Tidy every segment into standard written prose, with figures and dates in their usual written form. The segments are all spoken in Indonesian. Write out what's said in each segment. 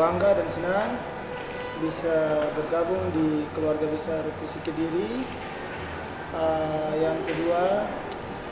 bangga dan senang bisa bergabung di keluarga besar Persik Kediri. Yang kedua,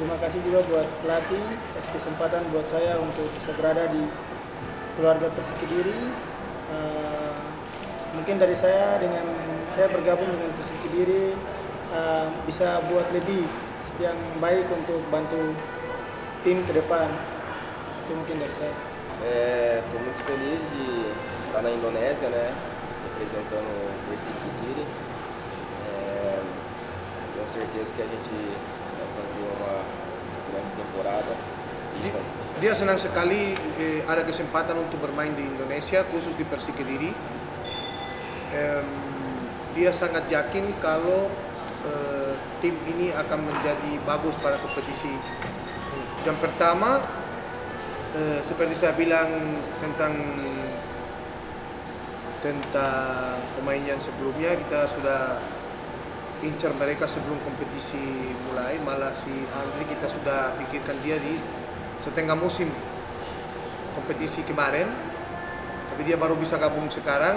terima kasih juga buat pelatih kasih kesempatan buat saya untuk bisa berada di keluarga Persik Kediri. Mungkin dari saya dengan saya bergabung dengan Persik Kediri bisa buat lebih yang baik untuk bantu tim ke depan. Itu mungkin dari saya. Estou muito feliz de estar na Indonésia, né, representando o Persik Kediri. Tenho certeza que a gente vai fazer uma grande temporada. Dia senang sekali ada kesempatan untuk bermain di Indonesia, khusus di Persik Kediri. Dia sangat yakin kalau tim ini akan menjadi bagus pada kompetisi. Yang pertama, seperti saya bilang tentang pemain yang sebelumnya, kita sudah incar mereka sebelum kompetisi mulai. Malah si Andri kita sudah pikirkan dia di setengah musim kompetisi kemarin, tapi dia baru bisa gabung sekarang.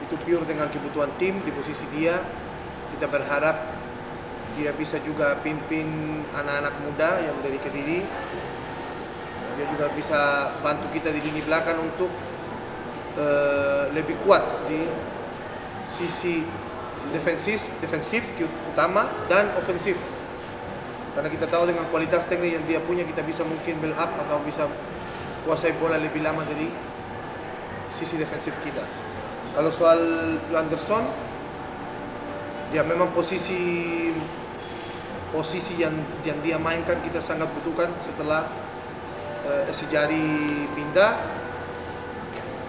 Itu pure dengan kebutuhan tim di posisi dia. Kita berharap dia bisa juga pimpin anak-anak muda yang dari Kediri. Dia juga bisa bantu kita di lini belakang untuk lebih kuat di sisi defensif utama dan ofensif. Karena kita tahu dengan kualitas teknik yang dia punya, kita bisa mungkin build up atau bisa kuasai bola lebih lama dari sisi defensif kita. Kalau soal Anderson, ya memang posisi yang dia mainkan kita sangat butuhkan setelah Sejari pindah.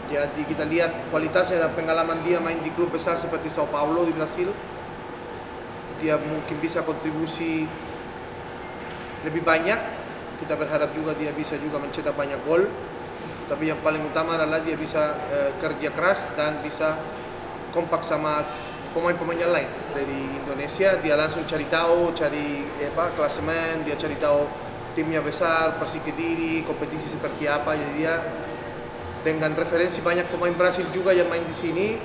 Jadi kita lihat kualitasnya dan pengalaman dia main di klub besar seperti Sao Paulo di Brasil. Dia mungkin bisa kontribusi lebih banyak. Kita berharap juga dia bisa juga mencetak banyak gol. Tapi yang paling utama adalah dia bisa kerja keras dan bisa kompak sama pemain-pemain yang lain dari Indonesia. Dia langsung cari klasemen, dia cari tahu timnya besar, Persik Kediri, kompetisi seperti apa. Jadi dia dengan referensi banyak pemain Brasil juga yang main di sini,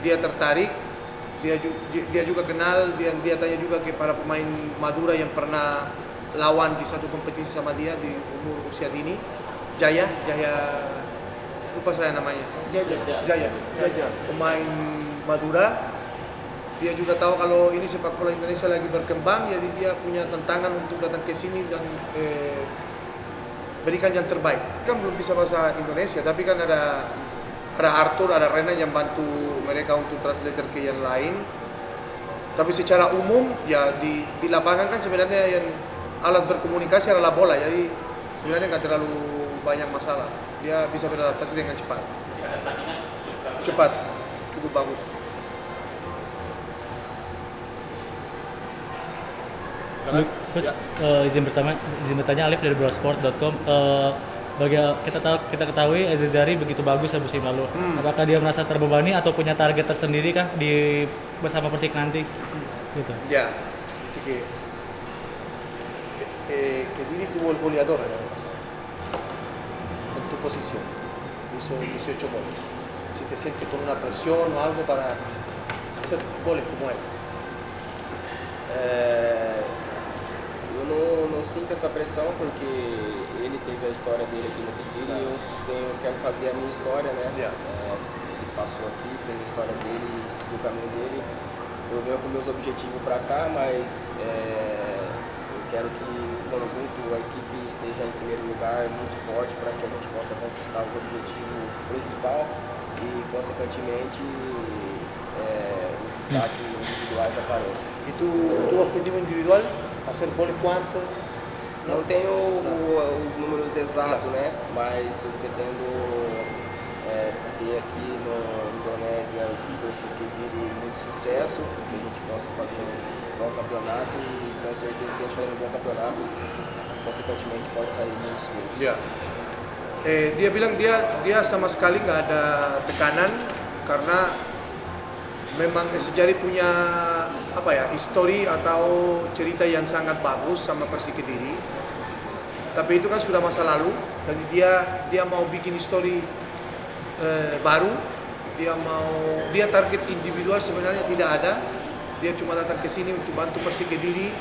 dia tertarik. Dia juga kenal, dia tanya juga ke para pemain Madura yang pernah lawan di satu kompetisi sama dia di umur usia dini. Jaya, lupa saya namanya. Jaya. Pemain Madura. Dia juga tahu kalau ini sepak bola Indonesia lagi berkembang, jadi dia punya tantangan untuk datang ke sini dan berikan yang terbaik. Kan belum bisa bahasa Indonesia, tapi kan ada Arthur, ada Rena yang bantu mereka untuk translator ke yang lain. Tapi secara umum ya di lapangan kan sebenarnya yang alat berkomunikasi adalah bola, jadi sebenarnya nggak terlalu banyak masalah. Dia bisa beradaptasi dengan cepat. Cukup bagus. Izin bertanya, Alif dari Brosport.com. Kita ketahui Sejari begitu bagus musim lalu. Apakah dia merasa terbebani atau punya target tersendiri kah di bersama Persik nanti? Gitu. Ya, así que Kediri tuvo el goleador el año pasado en tu posición, hizo 18 goles. Si te sientes con una presión o algo para hacer goles como él. Eu não sinto essa pressão porque ele teve a história dele aqui no Kediri e eu quero fazer a minha história, né? Ele passou aqui, fez a história dele, seguiu o caminho dele. Eu venho com meus objetivos para cá, mas eu quero que o conjunto, a equipe esteja em primeiro lugar, muito forte, para que a gente possa conquistar os objetivos principais e, consequentemente, os destaques individuais apareçam. ¿Y tu objetivo individual? ¿Hacer goles cuánto? Não tenho os números exatos, né? Mas eu pretendo ter aqui no Indonésia o Persik Kediri muito sucesso, que a gente possa fazer um bom campeonato e tenho certeza que a gente fazendo um bom campeonato, consequentemente pode sair muitos gols. Ya. Dia bilang dia sama sekali nggak ada tekanan karena memang Sejari punya histori atau cerita yang sangat bagus sama Persik Kediri. Tapi itu kan sudah masa lalu, jadi dia mau bikin histori baru, dia target individual sebenarnya tidak ada. Dia cuma datang ke sini untuk bantu Persik Kediri.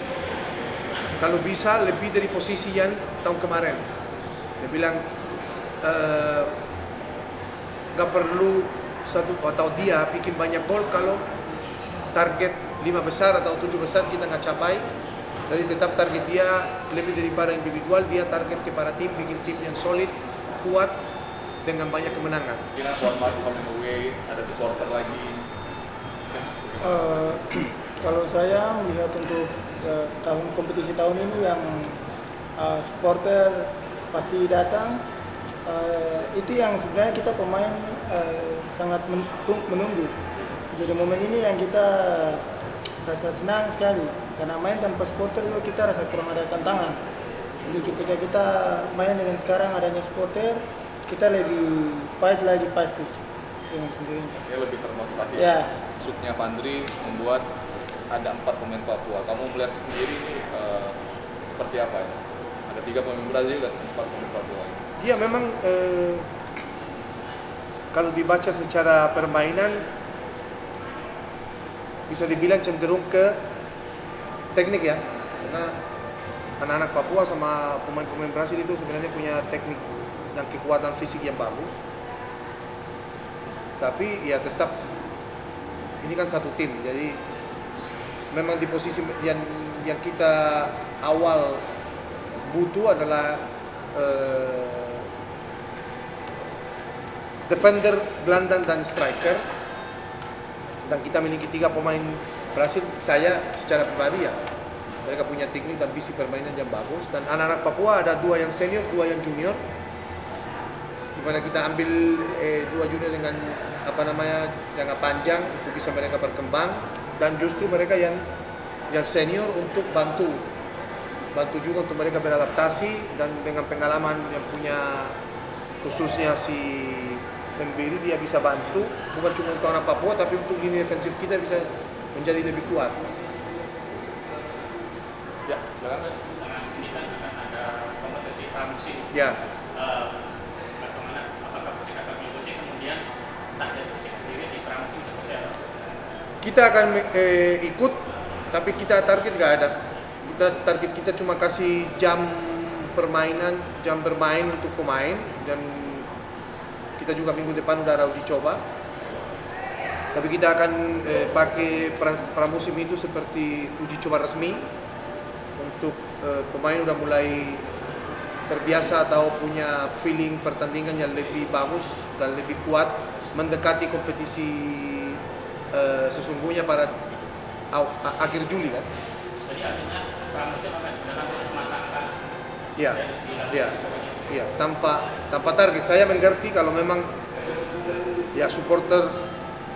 Kalau bisa lebih dari posisi yang tahun kemarin. Dia bilang gak perlu satu atau dia bikin banyak gol kalau target 5 besar atau 7 besar kita nggak capai. Jadi tetap target dia lebih daripada individual, dia target kepada tim, bikin tim yang solid, kuat dengan banyak kemenangan. Kira Tuan Madu coming away, ada supporter lagi. Kalau saya melihat untuk kompetisi tahun ini yang supporter pasti datang, itu yang sebenarnya kita pemain sangat menunggu. Jadi momen ini yang kita rasa senang sekali, karena main tanpa supporter juga kita rasa kurang ada tantangan. Jadi ketika kita main dengan sekarang adanya supporter, kita lebih fight lagi pasti dengan sendirinya. Ya lebih termotivasi. Ya. Masuknya Fandri membuat ada 4 pemain Papua. Kamu melihat sendiri ini seperti apa ya? Ada 3 pemain Brazil dan 4 pemain Papua. Iya memang kalau dibaca secara permainan bisa dibilang cenderung ke teknik ya, karena anak-anak Papua sama pemain-pemain Brasil itu sebenarnya punya teknik dan kekuatan fisik yang bagus. Tapi ya tetap ini kan satu tim, jadi memang di posisi yang kita awal butuh adalah defender, gelandang dan striker. Dan kita miliki 3 pemain Brasil. Saya secara pribadi ya, mereka punya teknik dan visi permainan yang bagus. Dan anak-anak Papua ada 2 yang senior, 2 yang junior. Dimana kita ambil 2 junior dengan jangka panjang untuk bisa mereka berkembang, dan justru mereka yang senior untuk bantu juga untuk mereka beradaptasi, dan dengan pengalaman yang punya khususnya si Tembiri, dia bisa bantu bukan cuma untuk anak Papua tapi untuk lini defensif kita bisa menjadi lebih kuat. Ya, silakan. Ini kan akan ada kompetisi pramusim. Ya. Bagaimana? Apakah Persik akan mengikuti, kemudian target Persik sendiri di pramusim seperti apa? Kita akan ikut, tapi kita target nggak ada. Target kita cuma kasih jam bermain untuk pemain, dan kita juga minggu depan udah ada uji coba. Tapi kita akan pakai pramusim itu seperti uji coba resmi untuk pemain udah mulai terbiasa atau punya feeling pertandingan yang lebih bagus dan lebih kuat mendekati kompetisi sesungguhnya pada akhir Juli kan. Jadi artinya pramusim akan digunakan untuk mematangkan Iya, tanpa target. Saya mengerti kalau memang ya supporter,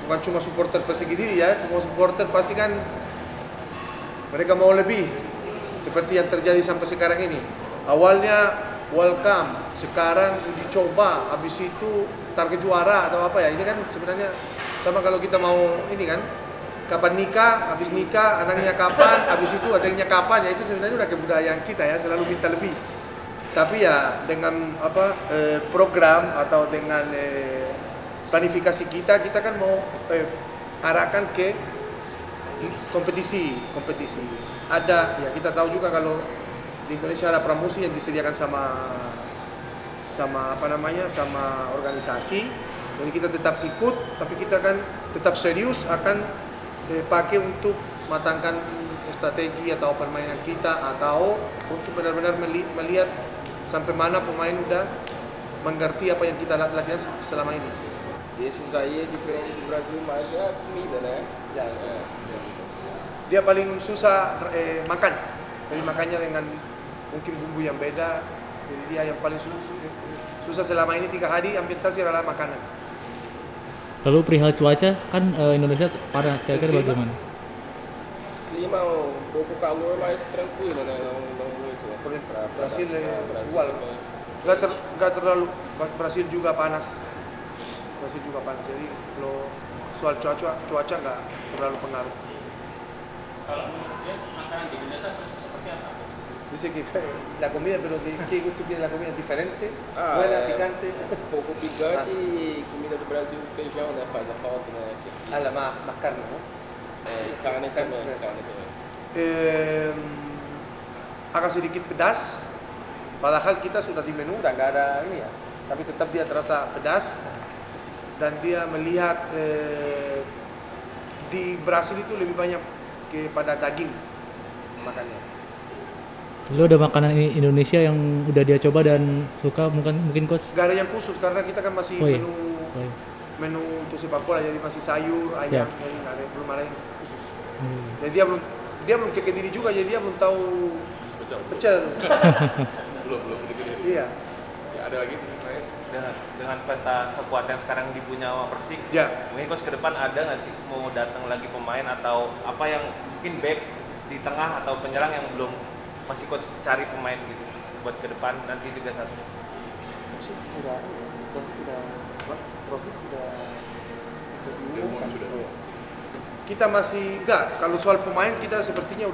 bukan cuma supporter Persik Kediri ya, semua supporter pasti kan mereka mau lebih, seperti yang terjadi sampai sekarang ini. Awalnya welcome, sekarang uji coba, habis itu target juara atau apa ya. Ini kan sebenarnya sama kalau kita mau ini kan, kapan nikah, habis nikah anaknya kapan, habis itu adanya kapan, ya itu sebenarnya udah kebudayaan kita ya, selalu minta lebih. Tapi ya dengan program atau dengan planifikasi kita kan mau arahkan ke kompetisi. Ada ya, kita tahu juga kalau di Indonesia ada pramusim yang disediakan sama organisasi. Jadi kita tetap ikut, tapi kita kan tetap serius akan pakai untuk matangkan strategi atau permainan kita, atau untuk benar-benar melihat sampai mana pemain udah mengerti apa yang kita latihan selama ini. Desses aí é diferente do Brasil, mas é a comida, né? Dia paling susah makan. Jadi makannya dengan mungkin bumbu yang beda. Jadi dia yang paling susah selama ini 3 hari ambientasi adalah makanan. Lalu perihal cuaca, kan Indonesia panas, kira-kira bagaimana? Clima um pouco calor, mas tranquilo, né? Não muito. Brasil igual. Nggak terlalu, Brasil juga panas. Jadi kalau soal cuaca nggak terlalu pengaruh. Kalau menurut dia makanan di Indonesia seperti apa? Dice que la comida, pero ¿qué gusto tiene la comida? ¿Diferente? Ah, ¿Buena, é. picante? Um pouco picante e comida do Brasil, feijão, né? Faz a falta, né? Ah, la más carne, ¿no? Carne também, Carne. carne também. Agak sedikit pedas, padahal kita sudah di menu udah nggak ada ini ya, tapi tetap dia terasa pedas dan dia melihat di Brasil itu lebih banyak kepada daging makannya. Lu ada makanan Indonesia yang udah dia coba dan suka mungkin coach? Gak ada yang khusus karena kita kan masih Oh iya. menu Oh, iya. menu untuk sepak bola, jadi masih sayur, ayam, Siap. jadi nggak ada, belum ada yang khusus. Hmm. Jadi dia belum ke Kediri juga, jadi dia belum tahu Pecel. pecel. Belum gede-gede. Iya, Ya, ada lagi Mas? dengan peta kekuatan yang sekarang dipunya sama Persik, ya. mungkin coach ke depan ada nggak sih mau datang lagi pemain atau apa yang mungkin back di tengah atau penyerang yang belum masih coach cari pemain gitu buat ke depan nanti Liga 1? Udah, Rohit udah Diumumkan sudah. kita masih enggak, kalau soal pemain kita sepertinya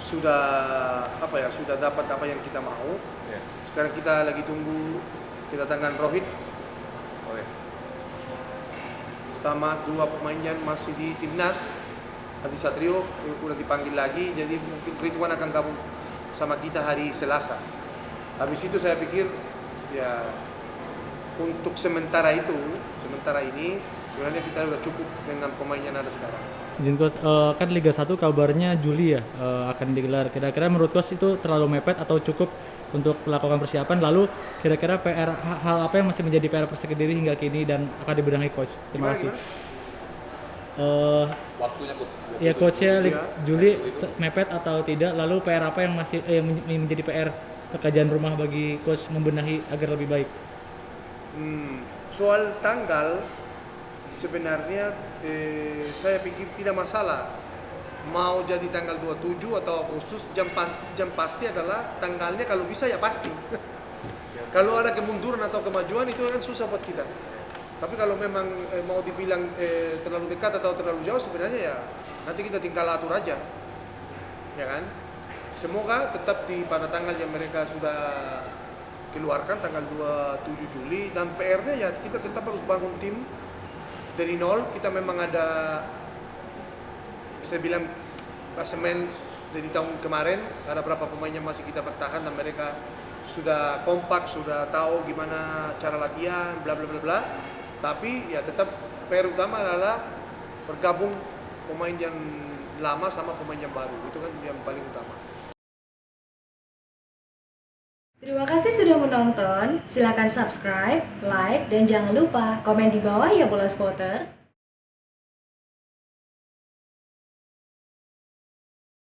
sudah apa ya, sudah dapat apa yang kita mau. Ya. Sekarang kita lagi tunggu kedatangan Rohit Oh, ya. sama dua pemain yang masih di timnas. Adi Satrio udah dipanggil lagi, jadi mungkin Ridwan akan gabung sama kita hari Selasa. Habis itu saya pikir ya untuk sementara ini sebenarnya kita udah cukup dengan pemain yang ada sekarang. Izin coach, kan Liga 1 kabarnya Juli ya akan digelar. Kira-kira menurut coach itu terlalu mepet atau cukup untuk melakukan persiapan? Lalu kira-kira hal apa yang masih menjadi PR Persik Kediri hingga kini dan akan dibenahi coach? Terima kasih. Waktunya coach. Ya coachnya Juli itu. mepet atau tidak? Lalu PR apa yang masih menjadi PR pekerjaan rumah bagi coach membenahi agar lebih baik? Soal tanggal sebenarnya saya pikir tidak masalah mau jadi tanggal 27 atau Agustus, jam pasti adalah tanggalnya, kalau bisa ya pasti. Kalau ada kemunduran atau kemajuan itu kan susah buat kita. Tapi kalau memang mau dibilang terlalu dekat atau terlalu jauh, sebenarnya ya nanti kita tinggal atur aja, ya kan? Semoga tetap pada tanggal yang mereka sudah keluarkan, tanggal 27 Juli. Dan PR-nya ya kita tetap harus bangun tim dari nol. Kita memang ada, bisa bilang, klasemen dari tahun kemarin. Ada berapa pemain yang masih kita bertahan dan mereka sudah kompak, sudah tahu gimana cara latihan, bla bla bla bla. Tapi ya tetap PR utama adalah bergabung pemain yang lama sama pemain yang baru. Itu kan yang paling utama. Terima kasih sudah menonton. Silakan subscribe, like, dan jangan lupa komen di bawah ya Bola Spotter.